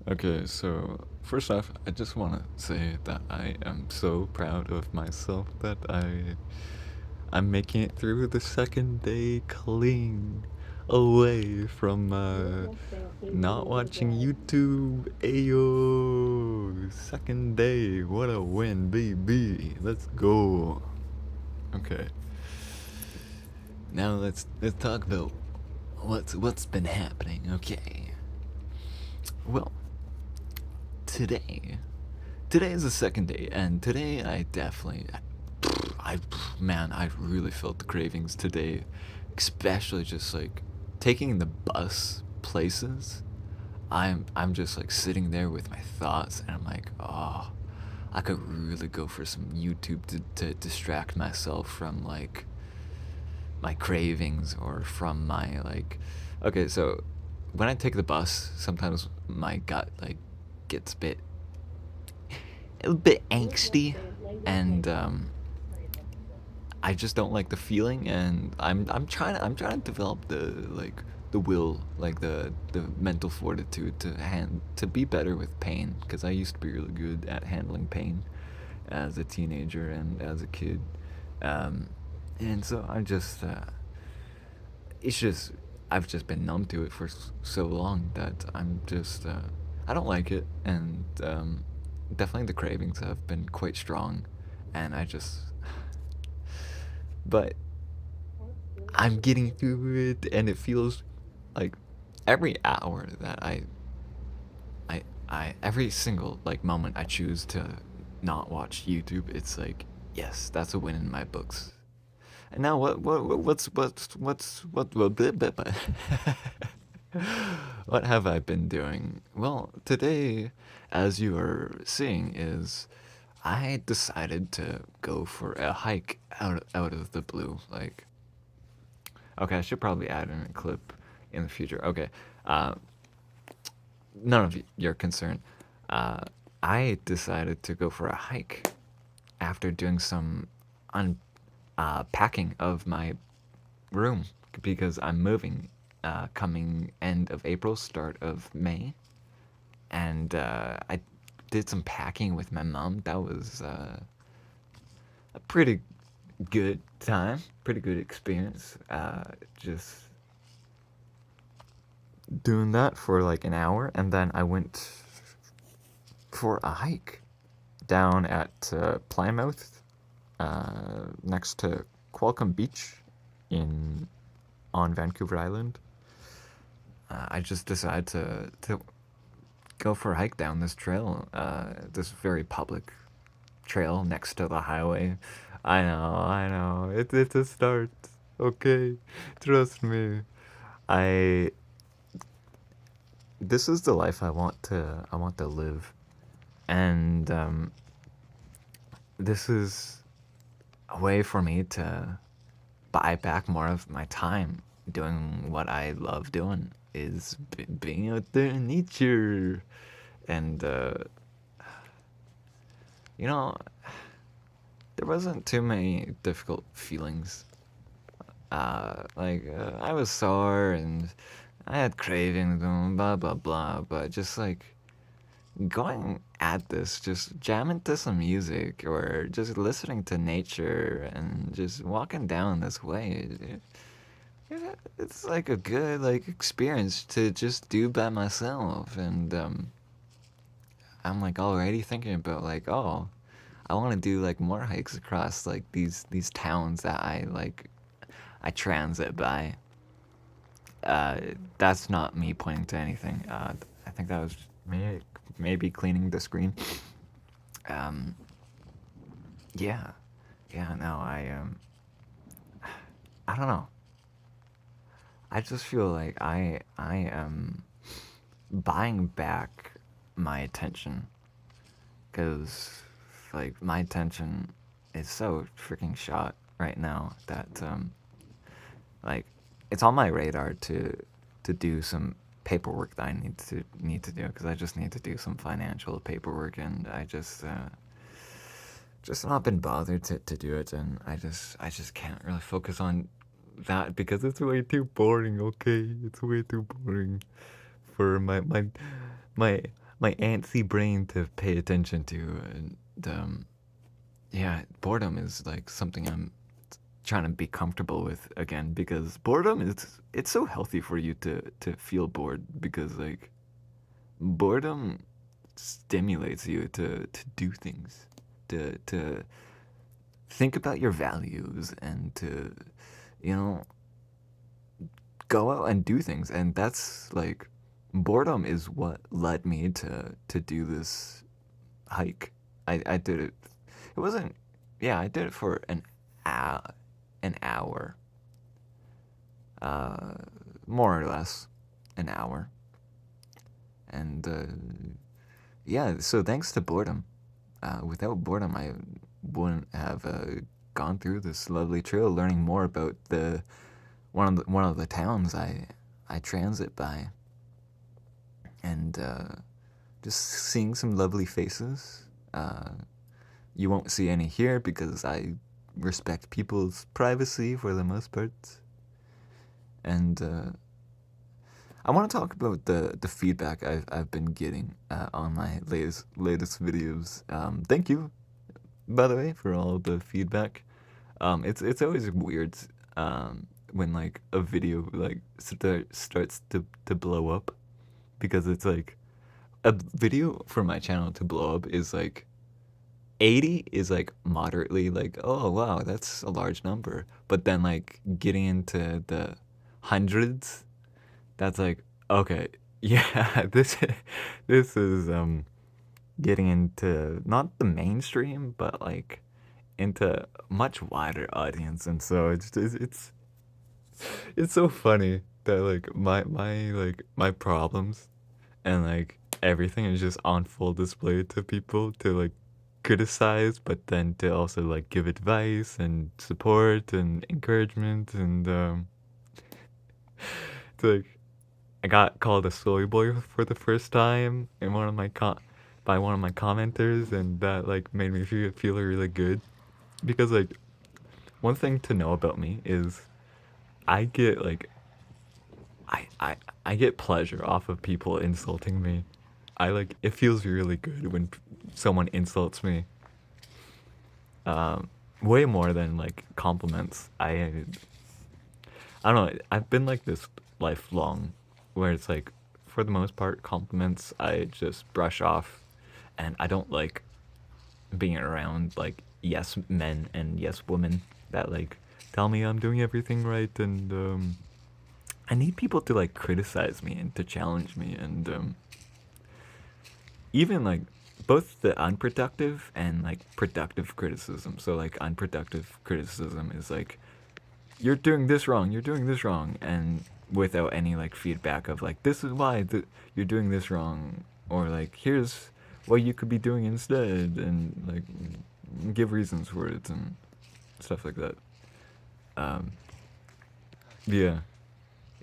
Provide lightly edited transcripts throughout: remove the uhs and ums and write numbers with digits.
Okay, so first off, I just want to say that I am so proud of myself that I'm making it through the second day clean, away from not watching YouTube. Ayo, second day, what a win, baby. Let's go. Okay, now let's talk about what's been happening. Okay, well, today today is the second day, and today I definitely, I man, I really felt the cravings today, especially just like taking the bus places. I'm just like sitting there with my thoughts, and I'm like, oh, I could really go for some YouTube to distract myself from like my cravings or from my like. Okay, so when I take the bus, sometimes my gut like gets a bit angsty, and I just don't like the feeling, and I'm trying to develop the like the will, like the mental fortitude to be better with pain, because I used to be really good at handling pain as a teenager and as a kid, um, and so I just it's just I've just been numb to it for so long that I'm just I don't like it, and definitely the cravings have been quite strong, and I just but I'm getting through it, and it feels like every hour that I every single like moment I choose to not watch YouTube, it's like yes, that's a win in my books. And now what have I been doing? Well, today, as you are seeing, is I decided to go for a hike out of the blue. Like, okay, I should probably add in a clip in the future. Okay, uh, none of your concern. Uh, I decided to go for a hike after doing some unpacking of my room, because I'm moving coming end of April, start of May, and I did some packing with my mom. That was a pretty good time, pretty good experience. Just doing that for like an hour, and then I went for a hike down at Plymouth, next to Qualicum Beach, in on Vancouver Island. I just decided to go for a hike down this trail, this very public trail next to the highway. I know. It's a start. Okay, trust me. I This is the life I want to live, and this is a way for me to buy back more of my time doing what I love doing, is being out there in nature, and you know, there wasn't too many difficult feelings. I was sore, and I had cravings and blah blah blah, but just like going at this, just jamming to some music or just listening to nature and just walking down this way, it's like a good like experience to just do by myself, and I'm like already thinking about like, oh, I want to do like more hikes across like these towns that I transit by. Uh, that's not me pointing to anything. I think that was maybe cleaning the screen. Um, yeah, yeah. No, I don't know. I just feel like I am buying back my attention, because like my attention is so freaking shot right now that like it's on my radar to do some paperwork that I need to do, because I just need to do some financial paperwork, and I just not been bothered to do it, and I just can't really focus on that because it's way too boring. Okay, it's way too boring for my my antsy brain to pay attention to. And yeah, boredom is like something I'm trying to be comfortable with again, because boredom is, it's so healthy for you to feel bored, because like boredom stimulates you to do things, to think about your values, and to, you know, go out and do things. And that's like, boredom is what led me to do this hike. I did it. It wasn't. Yeah, I did it for an hour, uh, more or less, an hour. And yeah, so thanks to boredom. Without boredom, I wouldn't have gone through this lovely trail, learning more about the one of the towns I transit by, and just seeing some lovely faces. You won't see any here because I respect people's privacy for the most part. And I want to talk about the feedback I've been getting on my latest videos. Thank you, by the way, for all the feedback. It's always weird when like a video like starts to blow up, because it's like, a video for my channel to blow up is like 80 is like moderately like, oh wow, that's a large number. But then like getting into the hundreds, that's like, okay, yeah, this is getting into not the mainstream, but like into much wider audience. And so it's so funny that like my problems and like everything is just on full display to people to like criticize, but then to also like give advice and support and encouragement. And it's like, I got called a soy boy for the first time in by one of my commenters, and that like made me feel really good, because like, one thing to know about me is I get like I I I get pleasure off of people insulting me. I like, it feels really good when someone insults me. Um, Way more than like compliments. I don't know. I've been like this lifelong, where it's like, for the most part, compliments I just brush off, and I don't like being around like yes men and yes women that like tell me I'm doing everything right. And I need people to like criticize me and to challenge me. And even like both the unproductive and like productive criticism. So like, unproductive criticism is like, you're doing this wrong, you're doing this wrong, and without any like feedback of like, this is why you're doing this wrong, or like, here's what you could be doing instead, and like give reasons for it and stuff like that. Um, yeah,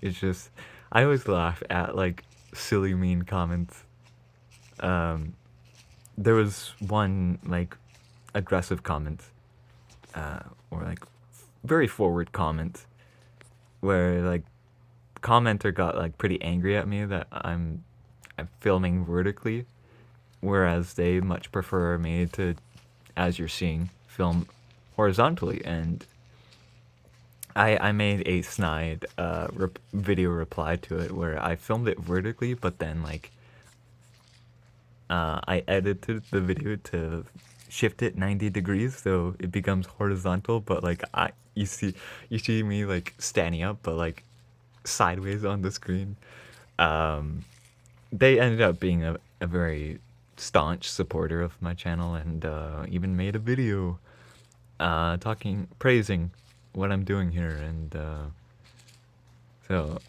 it's just, I always laugh at like silly mean comments. Um, there was one like aggressive comment, or like very forward comment, where like commenter got like pretty angry at me that I'm filming vertically, whereas they much prefer me to, as you're seeing, film horizontally. And I made a snide video reply to it, where I filmed it vertically, but then like I edited the video to shift it 90 degrees so it becomes horizontal, but like you see me like standing up, but like sideways on the screen. Um, they ended up being a very staunch supporter of my channel, and even made a video praising what I'm doing here. And so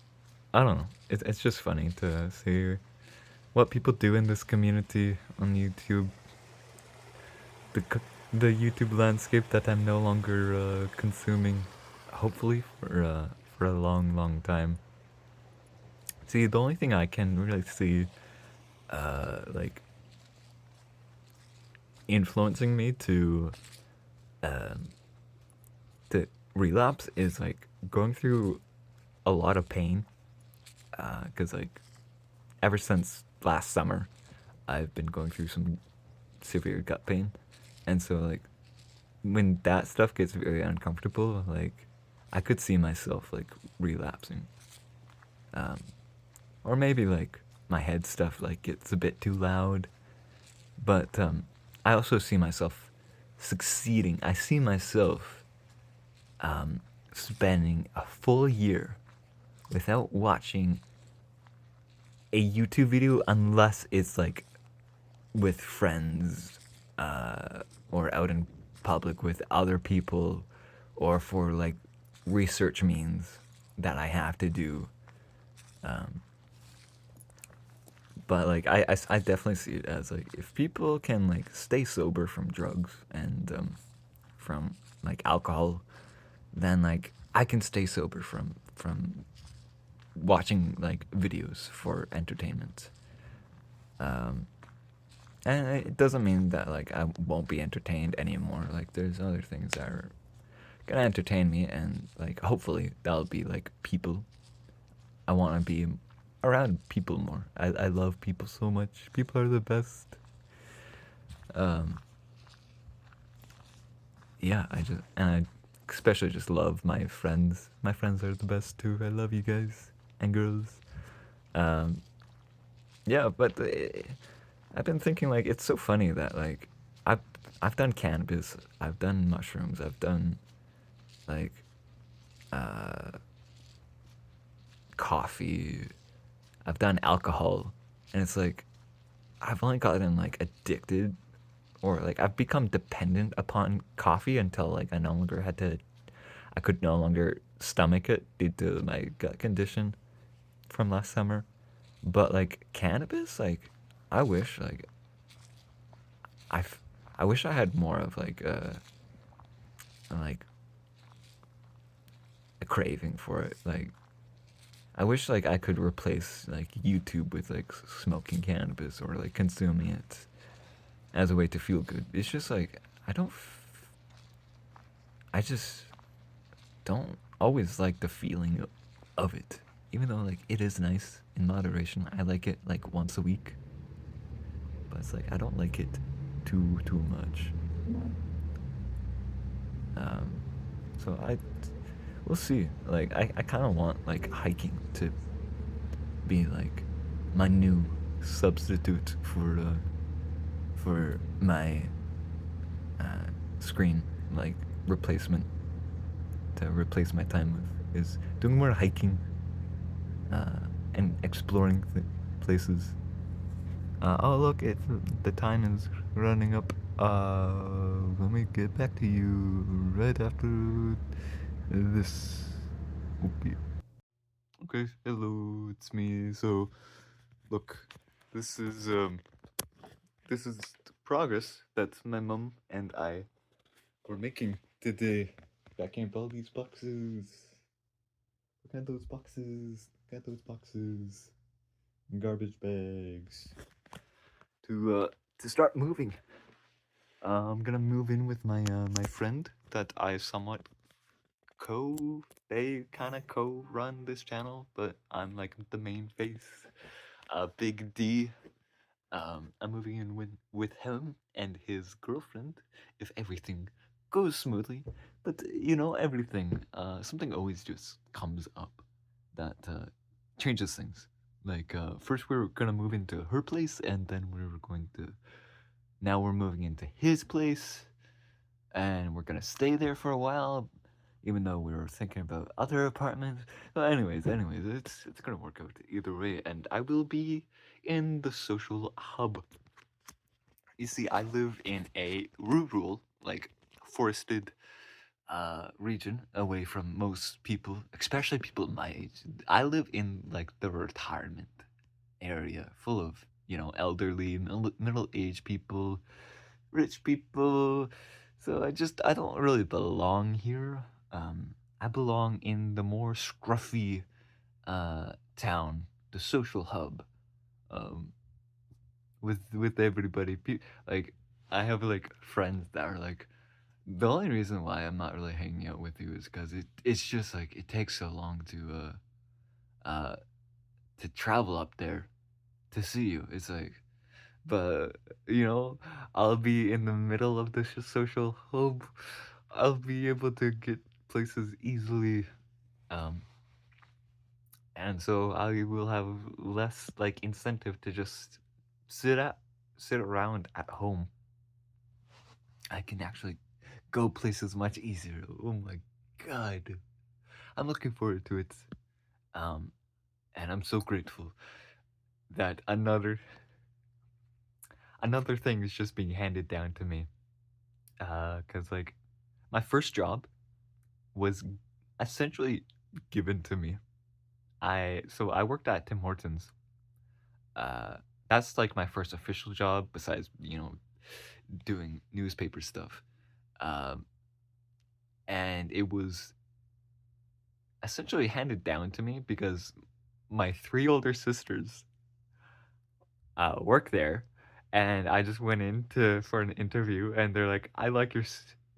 I don't know. It's just funny to see what people do in this community on YouTube. The YouTube landscape that I'm no longer consuming, hopefully for a long time. See, the only thing I can really see like influencing me um, to relapse is like going through a lot of pain, because like ever since last summer, I've been going through some severe gut pain, and so like when that stuff gets very uncomfortable, like I could see myself like relapsing, or maybe like my head stuff like gets a bit too loud. But I also see myself succeeding. I see myself spending a full year without watching a YouTube video unless it's like with friends, or out in public with other people, or for like research means that I have to do. But like I definitely see it as like if people can like stay sober from drugs and from like alcohol, then like I can stay sober from watching like videos for entertainment. And it doesn't mean that like I won't be entertained anymore. Like there's other things that are gonna entertain me, and like hopefully that'll be like people. I want to be around people more. I love people so much. People are the best. Um, yeah, I especially just love my friends. My friends are the best too. I love you guys and girls. Um, yeah, but I've been thinking like it's so funny that like I've I've done cannabis, I've done mushrooms, I've done like uh, coffee, I've done alcohol, and it's like I've only gotten like addicted, or like I've become dependent upon coffee until like I could no longer stomach it due to my gut condition from last summer. But like cannabis, like I wish like I I wish I had more of like a craving for it. Like I wish like I could replace like YouTube with like smoking cannabis or like consuming it as a way to feel good. It's just like I just don't always like the feeling of it. Even though like it is nice in moderation. I like it like once a week. But it's like I don't like it too much. Um so we'll see. Like I kinda want like hiking to be like my new substitute for my screen like replacement to replace my time with is doing more hiking and exploring places. Oh look, the time is running up. Let me get back to you right after this. Okay. Okay. Hello, it's me. So, look, this is this is the progress that my mom and I were making today. Backing up all these boxes. Look at those boxes. Look at those boxes. Garbage bags. To start moving. I'm gonna move in with my friend that I somewhat they kind of co-run this channel, but I'm like the main face. Big D. I'm moving in with him and his girlfriend if everything goes smoothly. But you know, everything, something always just comes up that changes things. Like first we were gonna move into her place, and then now we're moving into his place, and we're gonna stay there for a while, even though we were thinking about other apartments. But anyways, it's gonna work out either way, and I will be in the social hub. You see, I live in a rural, like forested region away from most people, especially people my age. I live in like the retirement area full of, you know, elderly, middle aged people, rich people. So I don't really belong here. I belong in the more scruffy town, the social hub, um, with everybody. Like I have like friends that are like, the only reason why I'm not really hanging out with you is because it's just like it takes so long uh to travel up there to see you. It's like But, you know, I'll be in the middle of the social hub. I'll be able to get places easily. Um, and so I will have less like incentive to just sit at sit around at home. I can actually go places much easier. Oh my god. I'm looking forward to it. Um, and I'm so grateful that another thing is just being handed down to me. Cause like my first job was essentially given to me. I worked at Tim Hortons. Uh, that's like my first official job besides, doing newspaper stuff. Um, and it was essentially handed down to me because my three older sisters work there, and I just went in to for an interview, and they're like,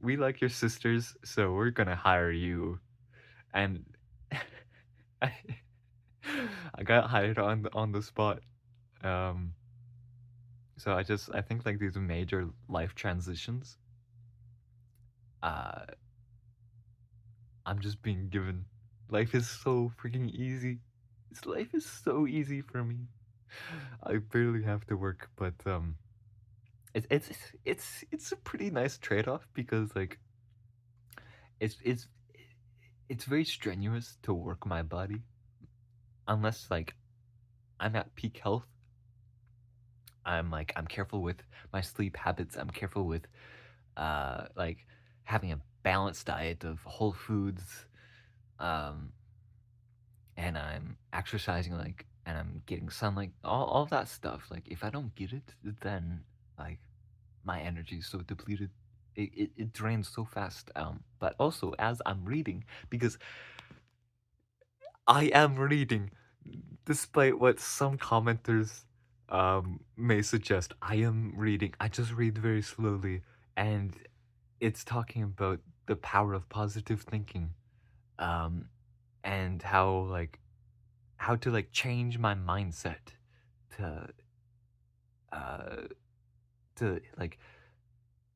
we like your sisters, so we're gonna hire you." And I, I got hired on the spot. Um, so I think like these major life transitions, uh, I'm just being given. Life is so freaking easy. Life is so easy for me. I barely have to work, but it's it's it's a pretty nice trade-off because like it's it's it's very strenuous to work my body unless like I'm at peak health. I'm careful with my sleep habits. I'm careful with like having a balanced diet of whole foods. Um and I'm exercising like and I'm getting sunlight, all that stuff. Like if I don't get it, then like my energy is so depleted. It drains so fast. But also as I'm reading, because I am reading, despite what some commenters may suggest, I am reading. I just read very slowly, and it's talking about the power of positive thinking, um, and how to like change my mindset to uh to like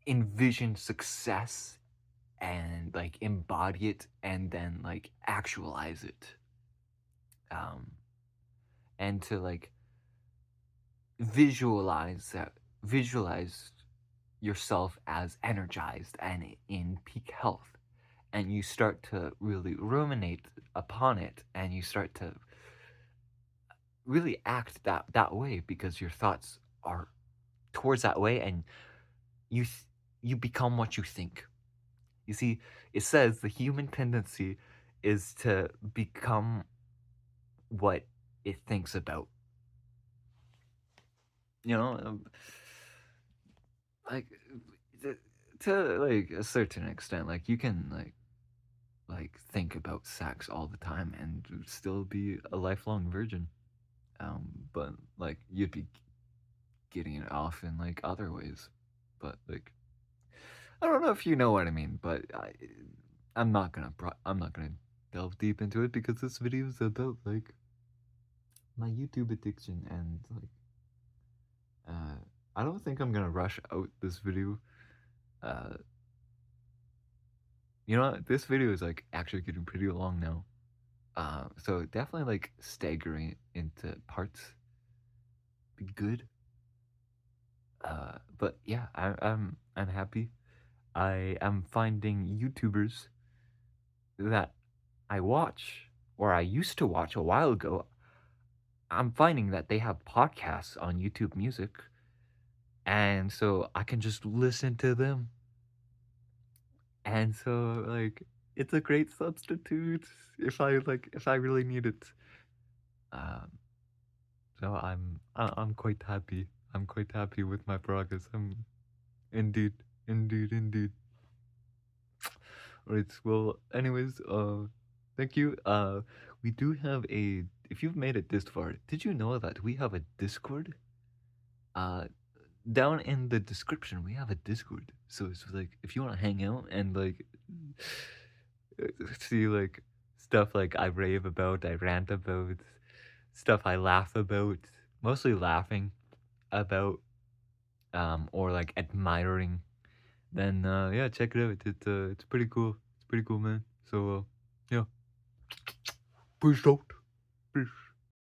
envision success and like embody it and then like actualize it, um and to like visualize yourself as energized and in peak health, and you start to really ruminate upon it, and you start to really act that way because your thoughts are towards that way, and you th- you become what you think. You see, it says the human tendency is to become what it thinks about. You know, like to, to like a certain extent, like you can like think about sex all the time and still be a lifelong virgin. But like you'd be getting it off in like other ways. But like I don't know if you know what I mean, but I'm not gonna delve deep into it because this video is about like my YouTube addiction and like uh I don't think I'm gonna rush out this video. Uh you know what? This video is like actually getting pretty long now. So definitely like staggering into parts be good. But yeah, I'm happy. I am finding YouTubers that I watch or I used to watch a while ago. I'm finding that they have podcasts on YouTube Music, and so I can just listen to them. And so like it's a great substitute if I really need it. Um, so I'm quite happy. I'm quite happy with my progress. Indeed, indeed. Right. Well, anyways, thank you. We do have a. If you've made it this far, did you know that we have a Discord? Uh, Down in the description, we have a Discord. So it's like if you want to hang out and like see like stuff like I rave about, I rant about, stuff I laugh about, mostly laughing about. or like admiring, then yeah, check it out. It's pretty cool. It's pretty cool, man. So yeah, peace out.